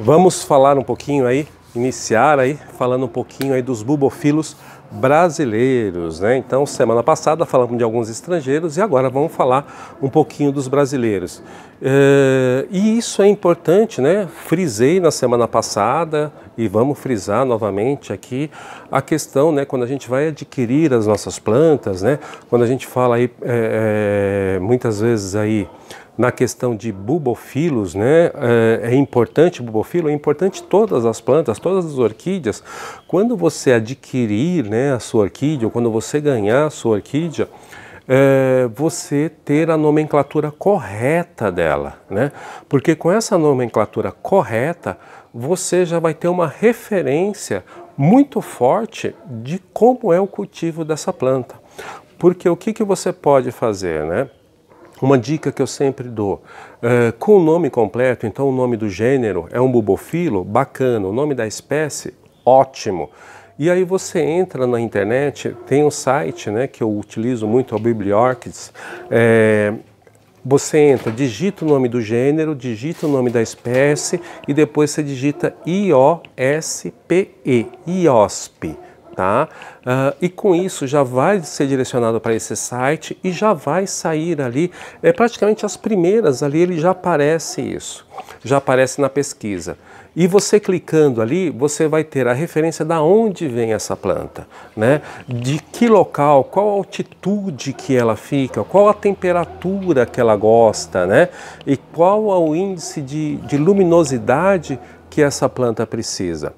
Vamos falar um pouquinho aí, iniciar aí, falando um pouquinho aí dos bulbofilos brasileiros, né? Então, semana passada falamos de alguns estrangeiros e agora vamos falar um pouquinho dos brasileiros. E isso é importante, né? Frisei na semana passada e vamos frisar novamente aqui a questão, né? Quando a gente vai adquirir as nossas plantas, né? Quando a gente fala aí, muitas vezes aí, na questão de bulbofilos, né? É importante bulbofilo, é importante todas as plantas, todas as orquídeas. Quando você adquirir, né, a sua orquídea, ou quando você ganhar a sua orquídea, você ter a nomenclatura correta dela, né? Porque com essa nomenclatura correta, você já vai ter uma referência muito forte de como é o cultivo dessa planta. Porque o que você pode fazer, né? Uma dica que eu sempre dou, com o nome completo, então o nome do gênero é um bulbofilo, bacana, o nome da espécie, ótimo. E aí você entra na internet, tem um site, né, que eu utilizo muito, é o Bibliorchids, você entra, digita o nome do gênero, digita o nome da espécie e depois você digita IOSPE, IOSP. Tá? E com isso já vai ser direcionado para esse site e já vai sair ali, praticamente as primeiras ali ele já aparece isso, já aparece na pesquisa. E você clicando ali, você vai ter a referência da onde vem essa planta, né? De que local, qual a altitude que ela fica, qual a temperatura que ela gosta, né? E qual é o índice de luminosidade que essa planta precisa.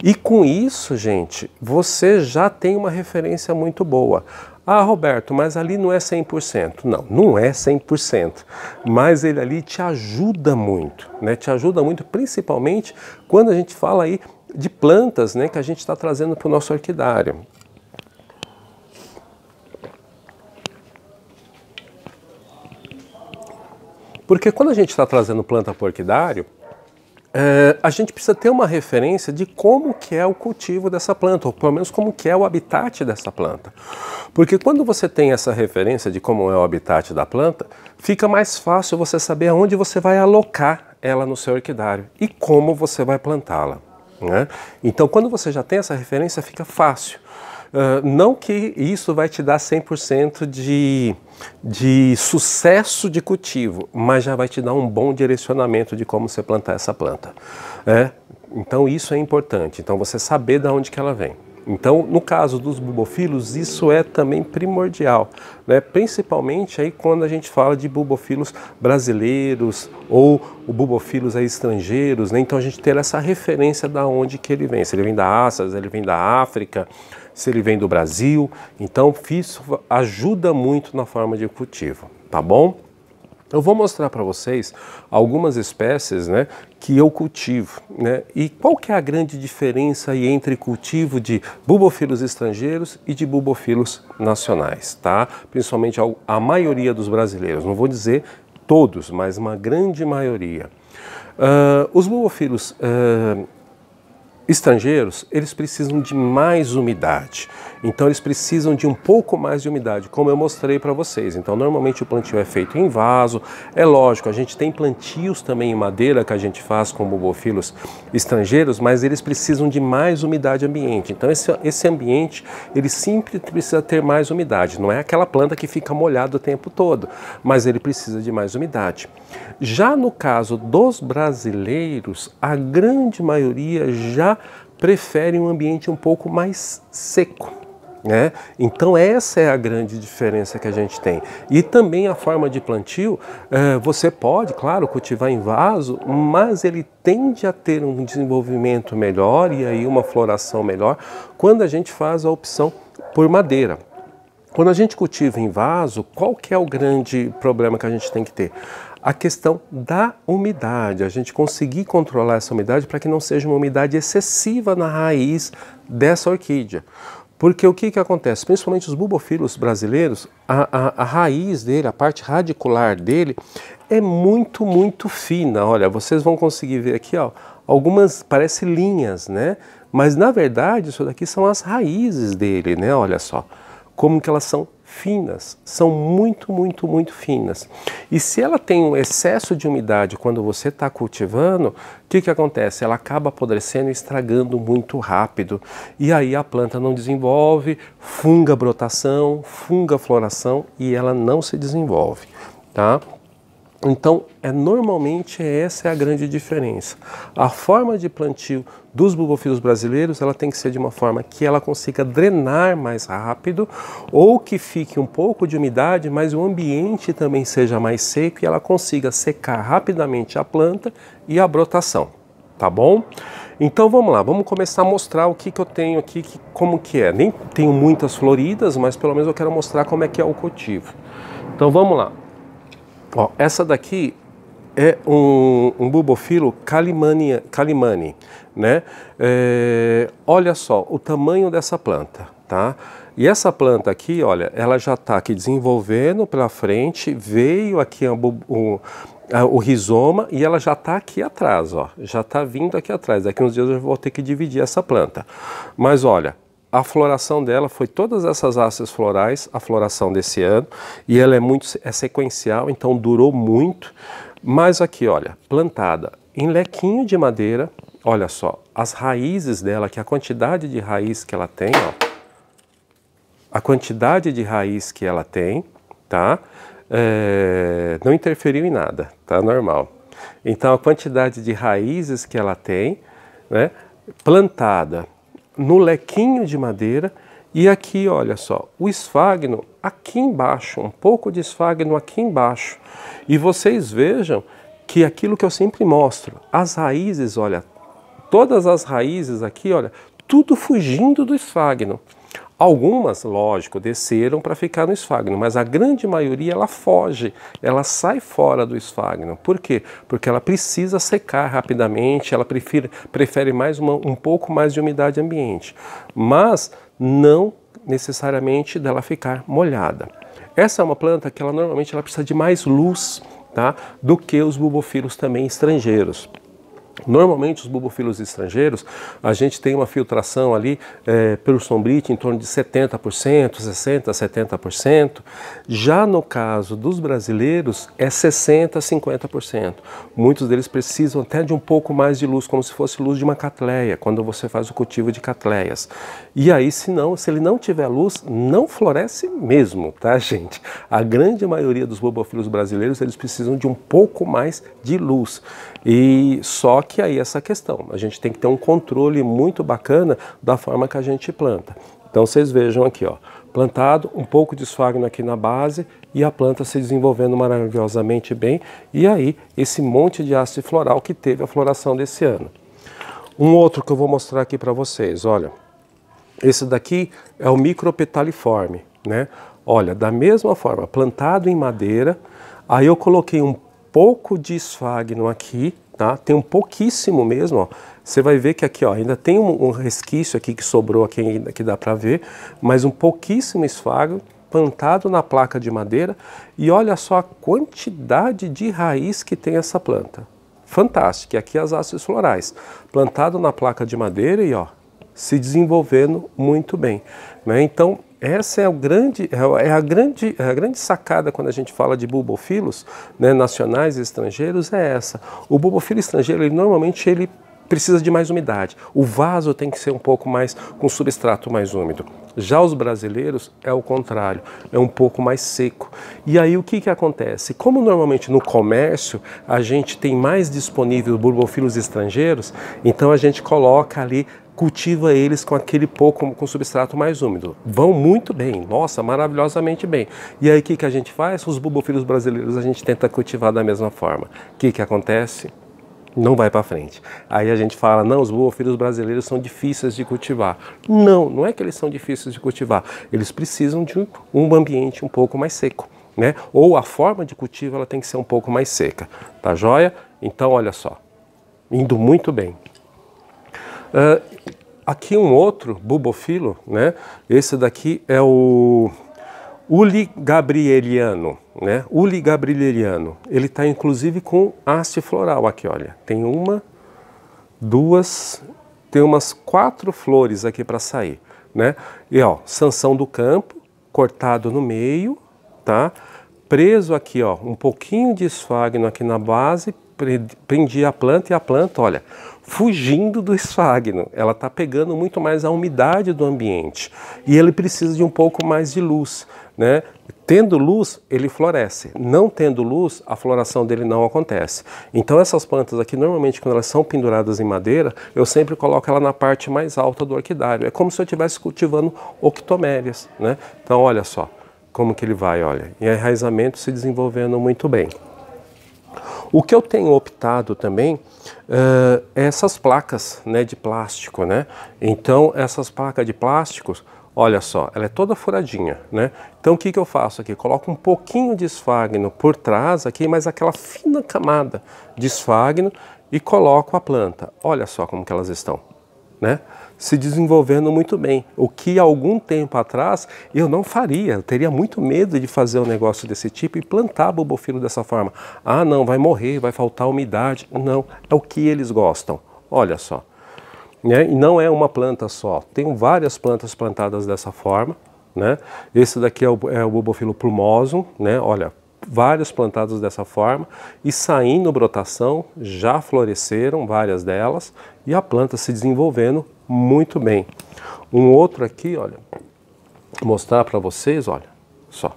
E com isso, gente, você já tem uma referência muito boa. Ah, Roberto, mas ali não é 100%. Não, não é 100%. Mas ele ali te ajuda muito, né? Te ajuda muito, principalmente quando a gente fala aí de plantas, né, que a gente está trazendo para o nosso orquidário. Porque quando a gente está trazendo planta para o orquidário, a gente precisa ter uma referência de como que é o cultivo dessa planta, ou pelo menos como que é o habitat dessa planta. Porque quando você tem essa referência de como é o habitat da planta, fica mais fácil você saber aonde você vai alocar ela no seu orquidário e como você vai plantá-la, né? Então, quando você já tem essa referência, fica fácil. Não que isso vai te dar 100% de sucesso de cultivo, mas já vai te dar um bom direcionamento de como você plantar essa planta. Então isso é importante, então você saber de onde que ela vem. Então, no caso dos bulbofilos, isso é também primordial, né? Principalmente aí quando a gente fala de bulbofilos brasileiros ou bulbofilos aí estrangeiros, né? Então a gente ter essa referência da onde que ele vem, se ele vem da Ásia, se ele vem da África, se ele vem do Brasil. Então isso ajuda muito na forma de cultivo, tá bom? Eu vou mostrar para vocês algumas espécies, né, que eu cultivo, né? E qual que é a grande diferença aí entre cultivo de bulbofilos estrangeiros e de bulbofilos nacionais, tá? Principalmente a maioria dos brasileiros, não vou dizer todos, mas uma grande maioria. Os bulbofilos estrangeiros, eles precisam de mais umidade, então eles precisam de um pouco mais de umidade, como eu mostrei para vocês. Então normalmente o plantio é feito em vaso, é lógico, a gente tem plantios também em madeira que a gente faz com bulbofilos estrangeiros, mas eles precisam de mais umidade ambiente. Então esse ambiente, ele sempre precisa ter mais umidade, não é aquela planta que fica molhada o tempo todo, mas ele precisa de mais umidade. Já no caso dos brasileiros, a grande maioria já prefere um ambiente um pouco mais seco, né? Então essa é a grande diferença que a gente tem. E também a forma de plantio, você pode, claro, cultivar em vaso, mas ele tende a ter um desenvolvimento melhor e aí uma floração melhor quando a gente faz a opção por madeira. Quando a gente cultiva em vaso, qual que é o grande problema que a gente tem que ter? A questão da umidade, a gente conseguir controlar essa umidade para que não seja uma umidade excessiva na raiz dessa orquídea. Porque o que acontece? Principalmente os bulbofilos brasileiros, a raiz dele, a parte radicular dele é muito, muito fina. Olha, vocês vão conseguir ver aqui, ó, algumas parecem linhas, né? Mas na verdade isso daqui são as raízes dele, né? Olha só. como que elas são finas, são muito, muito, muito finas. E se ela tem um excesso de umidade quando você está cultivando, o que acontece? Ela acaba apodrecendo e estragando muito rápido. E aí a planta não desenvolve, funga a brotação, funga a floração e ela não se desenvolve, tá? Então, normalmente essa é a grande diferença. A forma de plantio dos bulbofilos brasileiros, ela tem que ser de uma forma que ela consiga drenar mais rápido ou que fique um pouco de umidade, mas o ambiente também seja mais seco e ela consiga secar rapidamente a planta e a brotação, tá bom? Então vamos lá, vamos começar a mostrar o que eu tenho aqui, como que é. Nem tenho muitas floridas, mas pelo menos eu quero mostrar como é que é o cultivo. Então vamos lá. Ó, essa daqui é um bulbofilo Calimani, né? Olha só o tamanho dessa planta, tá? E essa planta aqui, olha, ela já está aqui desenvolvendo pela frente, veio aqui o rizoma e ela já está aqui atrás, ó, já está vindo aqui atrás. Daqui uns dias eu vou ter que dividir essa planta. Mas olha, a floração dela foi todas essas hastes florais, a floração desse ano, e ela é sequencial, então durou muito. Mas aqui, olha, plantada em lequinho de madeira, olha só, as raízes dela, que a quantidade de raiz que ela tem, ó, a quantidade de raiz que ela tem, tá? Não interferiu em nada, tá normal. Então a quantidade de raízes que ela tem, né, plantada no lequinho de madeira, e aqui, olha só, o esfagno aqui embaixo, um pouco de esfagno aqui embaixo. E vocês vejam que aquilo que eu sempre mostro, as raízes, olha, todas as raízes aqui, olha, tudo fugindo do esfagno. Algumas, lógico, desceram para ficar no esfagno, mas a grande maioria ela foge, ela sai fora do esfagno. Por quê? Porque ela precisa secar rapidamente, ela prefere um pouco mais de umidade ambiente, mas não necessariamente dela ficar molhada. Essa é uma planta que normalmente ela precisa de mais luz, tá, do que os bulbofilos também estrangeiros. Normalmente os bulbofilos estrangeiros, a gente tem uma filtração ali pelo sombrite em torno de 70%, 60%, 70%. Já no caso dos brasileiros é 60%, 50%. Muitos deles precisam até de um pouco mais de luz, como se fosse luz de uma catleia, quando você faz o cultivo de catleias. E aí, se ele não tiver luz, não floresce mesmo, tá, gente? A grande maioria dos bulbofilos brasileiros, eles precisam de um pouco mais de luz. E só que aí essa questão, a gente tem que ter um controle muito bacana da forma que a gente planta. Então vocês vejam aqui, ó, plantado, um pouco de esfagno aqui na base e a planta se desenvolvendo maravilhosamente bem. E aí esse monte de haste floral que teve a floração desse ano. Um outro que eu vou mostrar aqui para vocês, olha, esse daqui é o Micropetaliforme, né? Olha, da mesma forma, plantado em madeira, aí eu coloquei um pouco de esfagno aqui, tá? Tem um pouquíssimo mesmo, ó. Você vai ver que aqui, ó, ainda tem um resquício aqui que sobrou aqui ainda que dá para ver, mas um pouquíssimo esfagno plantado na placa de madeira e olha só a quantidade de raiz que tem essa planta. Fantástico. E aqui as hastes florais, plantado na placa de madeira e ó, se desenvolvendo muito bem, né? Então essa é a grande sacada quando a gente fala de bulbofilos, né, nacionais e estrangeiros, é essa. O bulbofilo estrangeiro, normalmente ele precisa de mais umidade. O vaso tem que ser um pouco mais, com substrato mais úmido. Já os brasileiros é o contrário, é um pouco mais seco. E aí o que acontece? Como normalmente no comércio a gente tem mais disponível bulbofilos estrangeiros, então a gente coloca ali, cultiva eles com aquele pouco, com substrato mais úmido. Vão muito bem, nossa, maravilhosamente bem. E aí o que a gente faz? Os bulbofilos brasileiros a gente tenta cultivar da mesma forma. O que acontece? Não vai para frente. Aí a gente fala, não, os bulbofilos brasileiros são difíceis de cultivar. Não, não é que eles são difíceis de cultivar. Eles precisam de um ambiente um pouco mais seco, né? Ou a forma de cultivo ela tem que ser um pouco mais seca. Tá joia? Então, olha só, indo muito bem. Aqui um outro bulbofilo, né? Esse daqui é o Uli gabrieliano, né? Uli gabrieliano. Ele está inclusive com haste floral aqui, olha. Tem uma, duas, tem umas 4 flores aqui para sair, né? E ó, Sansão do Campo, cortado no meio, tá? Preso aqui, ó, um pouquinho de esfagno aqui na base, prendi a planta e a planta, olha, fugindo do esfagno. Ela está pegando muito mais a umidade do ambiente e ele precisa de um pouco mais de luz, né? Tendo luz, ele floresce. Não tendo luz, a floração dele não acontece. Então essas plantas aqui, normalmente quando elas são penduradas em madeira, eu sempre coloco ela na parte mais alta do orquidário. É como se eu estivesse cultivando octomélias, né? Então olha só como que ele vai, olha, em enraizamento se desenvolvendo muito bem. O que eu tenho optado também é essas placas, né, de plástico, né? Então essas placas de plásticos, olha só, ela é toda furadinha, né? Então o que eu faço aqui? Coloco um pouquinho de esfagno por trás aqui, mas aquela fina camada de esfagno e coloco a planta. Olha só como que elas estão, né? Se desenvolvendo muito bem. O que há algum tempo atrás eu não faria, eu teria muito medo de fazer um negócio desse tipo e plantar bulbofilo dessa forma. Ah, não, vai morrer, vai faltar umidade. Não, é o que eles gostam. Olha só. Né? E não é uma planta só, tenho várias plantas plantadas dessa forma, né? Esse daqui é o bulbofilo plumosum, né? Olha, vários plantados dessa forma e saindo brotação, já floresceram várias delas e a planta se desenvolvendo muito bem. Um outro aqui, olha, vou mostrar para vocês, olha, só.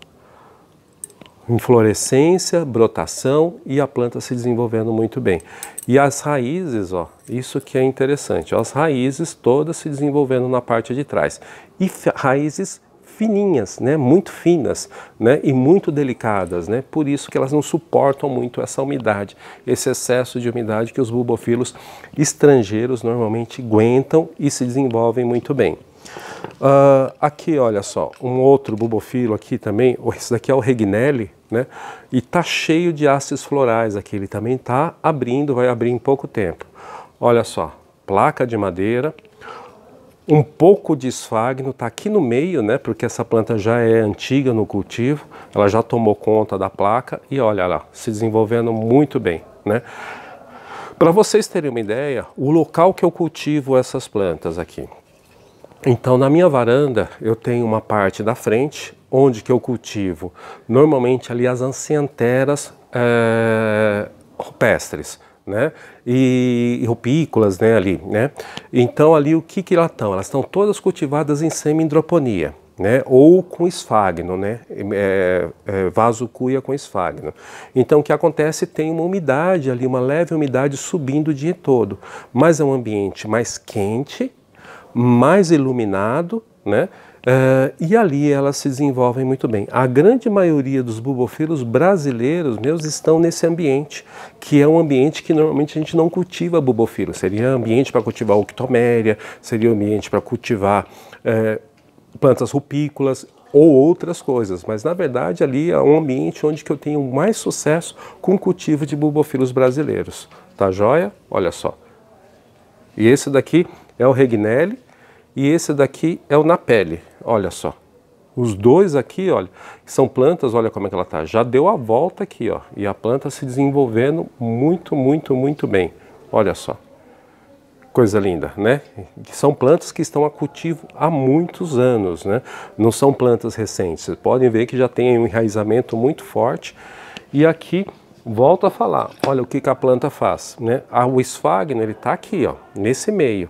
Inflorescência, brotação e a planta se desenvolvendo muito bem. E as raízes, ó, isso que é interessante, ó, as raízes todas se desenvolvendo na parte de trás. E raízes fininhas, né, muito finas, né, e muito delicadas, né, por isso que elas não suportam muito essa umidade, esse excesso de umidade que os bulbofilos estrangeiros normalmente aguentam e se desenvolvem muito bem. Aqui, olha só, um outro bulbofilo aqui também, esse daqui é o Regnelli, né? E tá cheio de hastes florais aqui, ele também tá abrindo, vai abrir em pouco tempo. Olha só, placa de madeira, um pouco de esfagno, tá aqui no meio, né? Porque essa planta já é antiga no cultivo, ela já tomou conta da placa e olha lá, se desenvolvendo muito bem, né? Para vocês terem uma ideia, o local que eu cultivo essas plantas aqui. Então, na minha varanda, eu tenho uma parte da frente, onde que eu cultivo, normalmente ali as ancianteras rupestres, né? E rupícolas, né, ali, né? Então, ali o que elas estão? Elas estão todas cultivadas em semi-hidroponia, né? Ou com esfagno, né? Vaso-cuia com esfagno. Então, o que acontece? Tem uma umidade ali, uma leve umidade subindo o dia todo, mas é um ambiente mais quente, mais iluminado, né? E ali elas se desenvolvem muito bem. A grande maioria dos bulbofilos brasileiros meus estão nesse ambiente, que é um ambiente que normalmente a gente não cultiva bulbofilo. Seria ambiente para cultivar octoméria, seria ambiente para cultivar plantas rupícolas ou outras coisas, mas na verdade ali é um ambiente onde que eu tenho mais sucesso com o cultivo de bulbofilos brasileiros. Tá joia? Olha só. E esse daqui é o Regnelli e esse daqui é o Napelli, olha só. Os dois aqui, olha, são plantas, olha como é que ela tá. Já deu a volta aqui, ó, e a planta se desenvolvendo muito, muito, muito bem. Olha só. Coisa linda, né? São plantas que estão a cultivo há muitos anos, né? Não são plantas recentes. Vocês podem ver que já tem um enraizamento muito forte. E aqui, volto a falar, olha o que a planta faz, né? O esfagno, ele tá aqui, ó, nesse meio.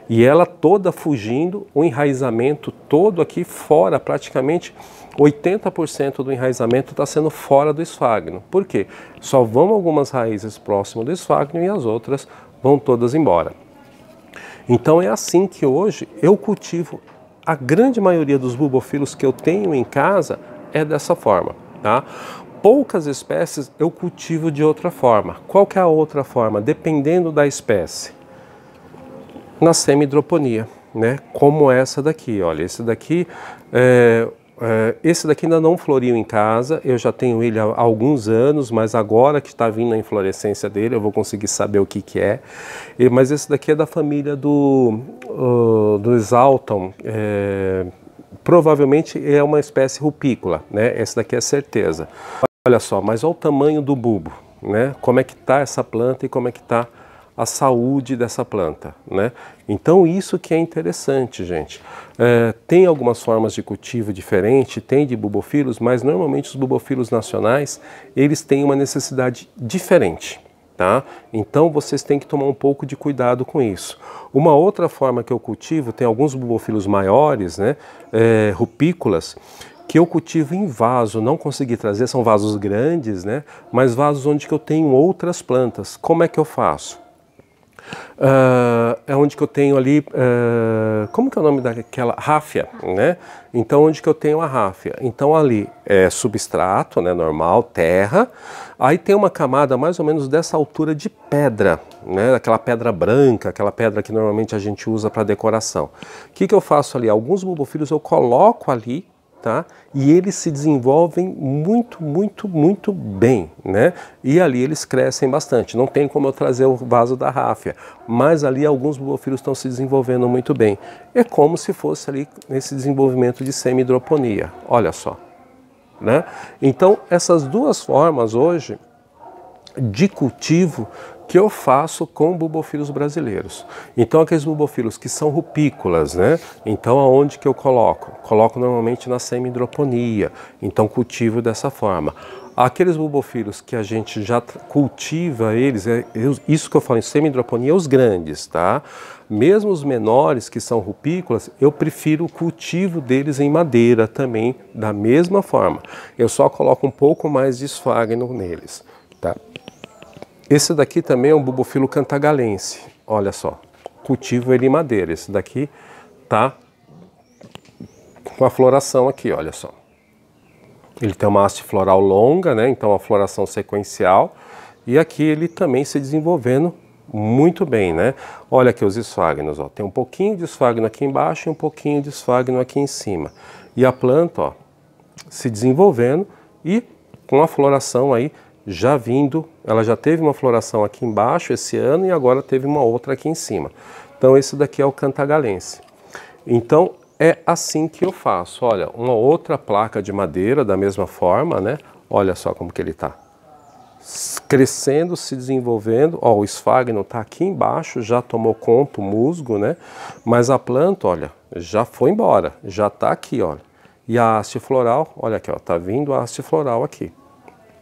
E ela toda fugindo, o enraizamento todo aqui fora, praticamente 80% do enraizamento está sendo fora do esfagno. Por quê? Só vão algumas raízes próximas do esfagno e as outras vão todas embora. Então é assim que hoje eu cultivo. A grande maioria dos bulbofilos que eu tenho em casa é dessa forma, tá? Poucas espécies eu cultivo de outra forma. Qual que é a outra forma? Dependendo da espécie. Na semi-hidroponia, né? Como essa daqui, olha, esse daqui ainda não floriu em casa, eu já tenho ele há alguns anos, mas agora que está vindo a inflorescência dele, eu vou conseguir saber o que é. Mas esse daqui é da família do Exaltum, provavelmente é uma espécie rupícola, né? Esse daqui é certeza. Olha só, mas olha o tamanho do bulbo, né? Como é que está essa planta e como é que está a saúde dessa planta, né? Então isso que é interessante, gente. Tem algumas formas de cultivo diferente, tem de bulbofilos, mas normalmente os bulbofilos nacionais, eles têm uma necessidade diferente, tá? Então vocês têm que tomar um pouco de cuidado com isso. Uma outra forma que eu cultivo, tem alguns bulbofilos maiores, né? Rupícolas, que eu cultivo em vaso, não consegui trazer, são vasos grandes, né? Mas vasos onde que eu tenho outras plantas. Como é que eu faço? É onde que eu tenho ali, como que é o nome daquela? Ráfia, né? Então onde que eu tenho a ráfia? Então ali é substrato, né, normal, terra, aí tem uma camada mais ou menos dessa altura de pedra, né? Aquela pedra branca, aquela pedra que normalmente a gente usa para decoração. O que que eu faço ali? Alguns bulbofilos eu coloco ali, tá? E eles se desenvolvem muito bem, né? E ali eles crescem bastante. Não tem como eu trazer o vaso da ráfia, mas ali alguns bulbofilos estão se desenvolvendo muito bem. É como se fosse ali esse desenvolvimento de semi-hidroponia. Olha só, né? Então essas duas formas hoje de cultivo que eu faço com bulbofilos brasileiros. Então aqueles bulbofilos que são rupícolas, né? Então aonde que eu coloco? Coloco normalmente na semi-hidroponia, então cultivo dessa forma. Aqueles bulbofilos que a gente já cultiva eles, isso que eu falo em semi-hidroponia, os grandes, tá? Mesmo os menores que são rupícolas, eu prefiro o cultivo deles em madeira também, da mesma forma. Eu só coloco um pouco mais de esfagno neles, tá? Esse daqui também é um bulbofilo cantagalense, olha só, cultivo ele em madeira. Esse daqui tá com a floração aqui, olha só. Ele tem uma haste floral longa, né? Então a floração sequencial, e aqui ele também se desenvolvendo muito bem, né? Olha aqui os esfagnos, ó, tem um pouquinho de esfagno aqui embaixo e um pouquinho de esfagno aqui em cima. E a planta, ó, se desenvolvendo e com a floração aí já vindo, ela já teve uma floração aqui embaixo esse ano e agora teve uma outra aqui em cima. Então esse daqui é o cantagalense. Então é assim que eu faço. Olha, uma outra placa de madeira da mesma forma, né? Olha só como que ele tá crescendo, se desenvolvendo. Ó, o esfagno tá aqui embaixo, já tomou conta o musgo, né? Mas a planta, olha, já foi embora, já tá aqui, olha. E a haste floral, olha aqui, ó, tá vindo a haste floral aqui.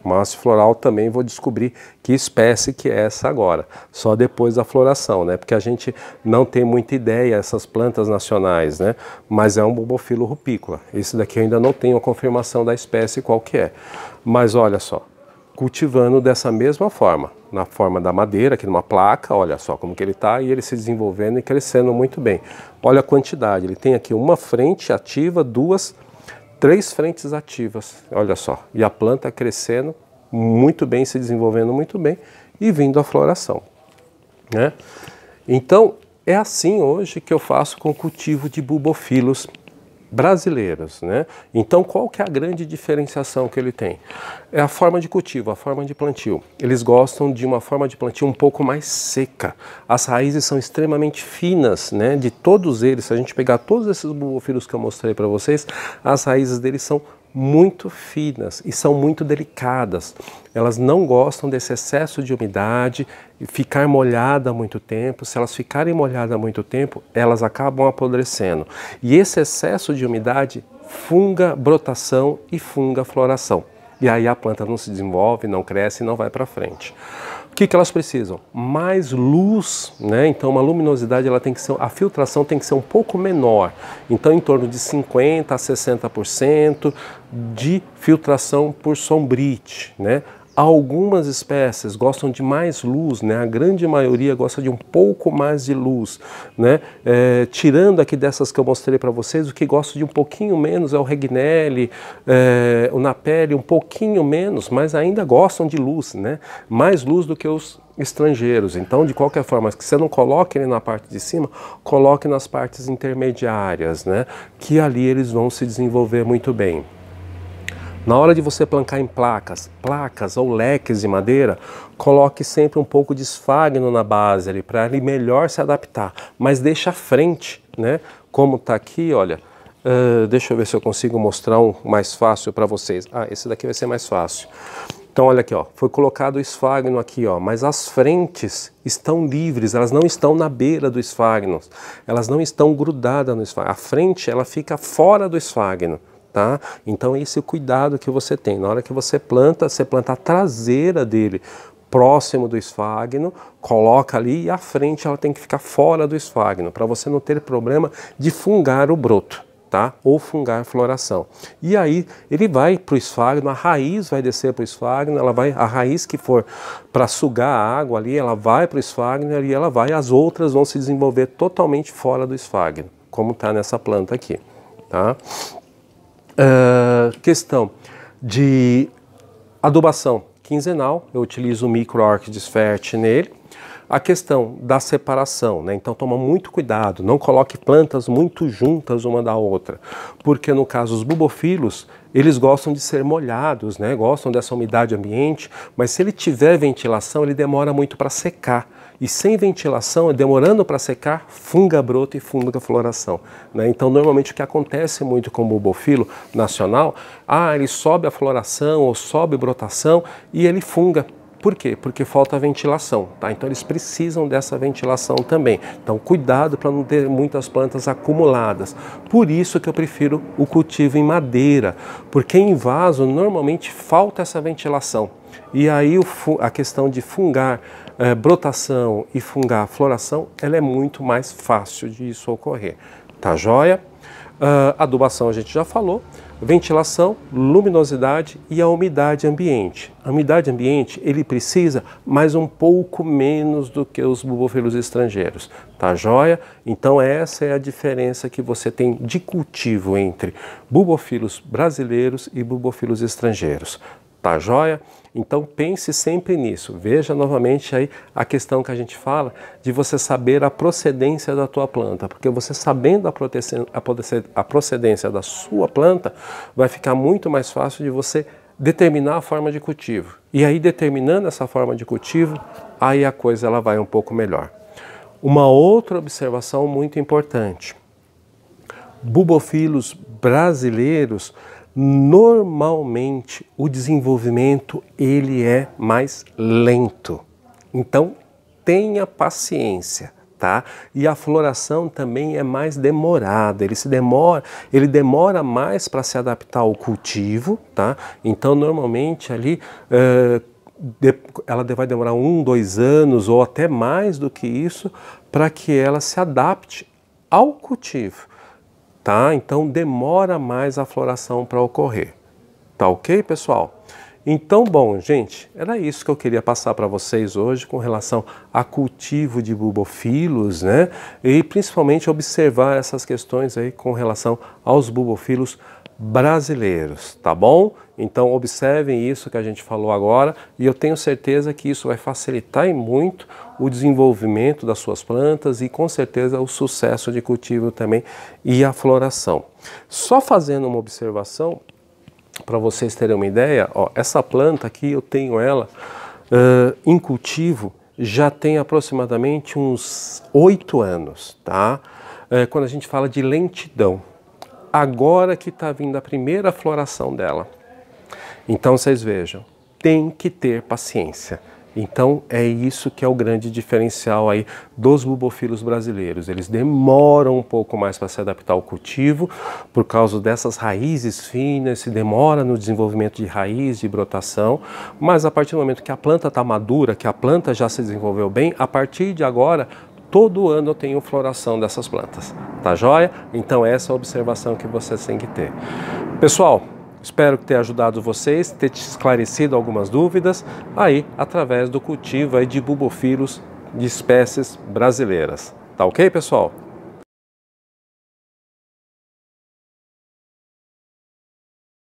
Uma haste floral também vou descobrir que espécie que é essa agora, só depois da floração, né? Porque a gente não tem muita ideia essas plantas nacionais, né? Mas é um bulbofilo rupícola. Esse daqui eu ainda não tenho a confirmação da espécie qual que é. Mas olha só, cultivando dessa mesma forma, na forma da madeira, aqui numa placa, olha só como que ele está, e ele se desenvolvendo e crescendo muito bem. Olha a quantidade, ele tem aqui uma frente ativa, três frentes ativas, olha só, e a planta crescendo muito bem, se desenvolvendo muito bem e vindo a floração, né? Então, é assim hoje que eu faço com o cultivo de bulbofilos brasileiros, né? Então, qual que é a grande diferenciação que ele tem? É a forma de cultivo, a forma de plantio. Eles gostam de uma forma de plantio um pouco mais seca. As raízes são extremamente finas, né? De todos eles, se a gente pegar todos esses bulbofilos que eu mostrei para vocês, as raízes deles são muito finas e são muito delicadas. Elas não gostam desse excesso de umidade e ficar molhada há muito tempo. Se elas ficarem molhadas há muito tempo, elas acabam apodrecendo. E esse excesso de umidade funga brotação e funga floração. E aí a planta não se desenvolve, não cresce e não vai para frente. O que elas precisam? Mais luz, né? Então uma luminosidade, ela tem que ser, a filtração tem que ser um pouco menor. Então em torno de 50% a 60% de filtração por sombrite, né? Algumas espécies gostam de mais luz, né? A grande maioria gosta de um pouco mais de luz, né? Tirando aqui dessas que eu mostrei para vocês, o que gosta de um pouquinho menos é o Regnelli, o Napelli, um pouquinho menos, mas ainda gostam de luz, né? Mais luz do que os estrangeiros. Então, de qualquer forma, que você não coloque ele na parte de cima, coloque nas partes intermediárias, né? Que ali eles vão se desenvolver muito bem. Na hora de você plantar em placas ou leques de madeira, coloque sempre um pouco de esfagno na base ali, para ele melhor se adaptar. Mas deixa à frente, né? Como está aqui, olha, deixa eu ver se eu consigo mostrar um mais fácil para vocês. Ah, esse daqui vai ser mais fácil. Então olha aqui, ó, foi colocado o esfagno aqui, ó, mas as frentes estão livres, elas não estão na beira do esfagno, elas não estão grudadas no esfagno. A frente ela fica fora do esfagno, tá? Então esse é o cuidado que você tem. Na hora que você planta a traseira dele próximo do esfagno, coloca ali e a frente ela tem que ficar fora do esfagno, para você não ter problema de fungar o broto. Tá? Ou fungar a floração. E aí ele vai para o esfagno, a raiz vai descer para o esfagno, a raiz que for para sugar a água ali, ela vai para o esfagno e ali ela vai, as outras vão se desenvolver totalmente fora do esfagno, como está nessa planta aqui. Tá? Questão de adubação quinzenal, eu utilizo o Micro Orchids Fert nele. A questão da separação, né? Então toma muito cuidado, não coloque plantas muito juntas uma da outra, porque no caso os bubofilos, eles gostam de ser molhados, né? Gostam dessa umidade ambiente, mas se ele tiver ventilação, ele demora muito para secar. E sem ventilação, demorando para secar, funga broto e funga floração, né? Então normalmente o que acontece muito com o bubofilo nacional, ele sobe a floração ou sobe brotação e ele funga. Por quê? Porque falta ventilação, tá? Então eles precisam dessa ventilação também. Então cuidado para não ter muitas plantas acumuladas. Por isso que eu prefiro o cultivo em madeira, porque em vaso normalmente falta essa ventilação. E aí a questão de fungar brotação e fungar floração, ela é muito mais fácil de isso ocorrer. Tá joia? Adubação a gente já falou. Ventilação, luminosidade e a umidade ambiente. A umidade ambiente, ele precisa mais um pouco menos do que os bubofilos estrangeiros, tá joia? Então essa é a diferença que você tem de cultivo entre bubofilos brasileiros e bubofilos estrangeiros, tá joia? Então pense sempre nisso, veja novamente aí a questão que a gente fala de você saber a procedência da tua planta, porque você sabendo a procedência da sua planta, vai ficar muito mais fácil de você determinar a forma de cultivo. E aí determinando essa forma de cultivo, aí a coisa ela vai um pouco melhor. Uma outra observação muito importante, bubofilos brasileiros, normalmente o desenvolvimento ele é mais lento, então tenha paciência, tá? E a floração também é mais demorada, ele demora mais para se adaptar ao cultivo, tá? Então normalmente ali ela vai demorar 1, 2 anos ou até mais do que isso para que ela se adapte ao cultivo. Tá? Então demora mais a floração para ocorrer. Tá ok, pessoal? Então, bom, gente, era isso que eu queria passar para vocês hoje com relação a cultivo de bubofilos, né? E principalmente observar essas questões aí com relação aos bubofilos brasileiros, tá bom? Então observem isso que a gente falou agora e eu tenho certeza que isso vai facilitar e muito o desenvolvimento das suas plantas e com certeza o sucesso de cultivo também e a floração. Só fazendo uma observação para vocês terem uma ideia, ó, essa planta aqui eu tenho ela em cultivo já tem aproximadamente uns 8 anos, tá? Quando a gente fala de lentidão. Agora que está vindo a primeira floração dela. Então vocês vejam, tem que ter paciência. Então é isso que é o grande diferencial aí dos bubofilos brasileiros. Eles demoram um pouco mais para se adaptar ao cultivo por causa dessas raízes finas, se demora no desenvolvimento de raiz, de brotação, mas a partir do momento que a planta está madura, que a planta já se desenvolveu bem, a partir de agora todo ano eu tenho floração dessas plantas, tá joia? Então essa é a observação que vocês têm que ter. Pessoal, espero que tenha ajudado vocês, ter te esclarecido algumas dúvidas aí através do cultivo aí de bubofilos de espécies brasileiras. Tá ok, pessoal?